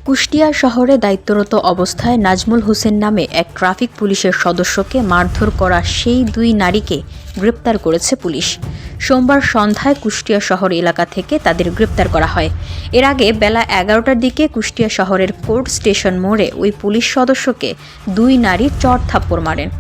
কুষ্টিয়া শহরে দায়িত্বরত অবস্থায় নাজমুল হোসেন নামে এক ট্রাফিক পুলিশের সদস্যকে মারধর করা সেই দুই নারীকে গ্রেপ্তার করেছে পুলিশ। সোমবার সন্ধ্যায় কুষ্টিয়া শহর এলাকা থেকে তাদের গ্রেপ্তার করা হয়। এর আগে বেলা 11টার দিকে কুষ্টিয়া শহরের কোর্ট স্টেশন মোড়ে ওই পুলিশ সদস্যকে দুই নারী চড়-থাপ্পড় মারেন।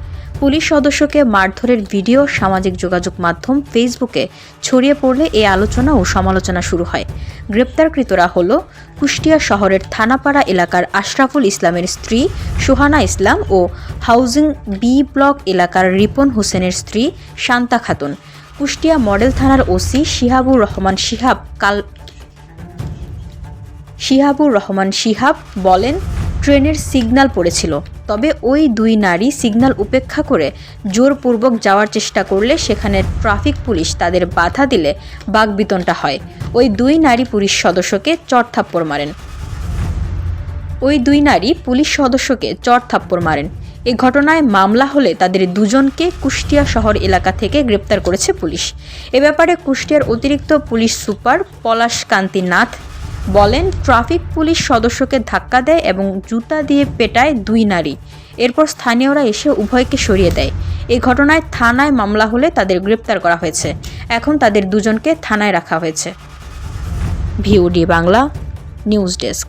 পুলিশ সদস্যকে মারধরের ভিডিও সামাজিক যোগাযোগ মাধ্যম ফেসবুকে ছড়িয়ে পড়লে এই আলোচনা ও সমালোচনা শুরু হয়। গ্রেপ্তারকৃতরা হল কুষ্টিয়া শহরের থানাপাড়া এলাকার আশরাফুল ইসলামের স্ত্রী সুহানা ইসলাম ও হাউজিং বি ব্লক এলাকার রিপন হোসেনের স্ত্রী শান্তা খাতুন। কুষ্টিয়া মডেল থানার ওসি শিহাবুর রহমান শিহাব বলেন, ট্রেনের সিগন্যাল পড়েছিল, তবে ওই দুই নারী সিগন্যাল উপেক্ষা করে জোরপূর্বক যাওয়ার চেষ্টা করলে সেখানে ট্রাফিক পুলিশ তাদের বাধা দিলে বাকবিতণ্ডা হয়। ওই দুই নারী পুলিশ সদস্যকে চড়-থাপ্পড় মারেন। এ ঘটনায় মামলা হলে তাদের দুজনকে কুষ্টিয়া শহর এলাকা থেকে গ্রেপ্তার করেছে পুলিশ। এ ব্যাপারে কুষ্টিয়ার অতিরিক্ত পুলিশ সুপার পলাশ কান্তি নাথ বলেন, ট্রাফিক পুলিশ সদস্যকে ধাক্কা দেয় এবং জুতা দিয়ে পেটায় দুই নারী। এরপর স্থানীয়রা এসে উভয়কে সরিয়ে দেয়। এই ঘটনায় থানায় মামলা হলে তাদের গ্রেপ্তার করা হয়েছে। এখন তাদের দুজনকে থানায় রাখা হয়েছে। VOD Bangla news desk.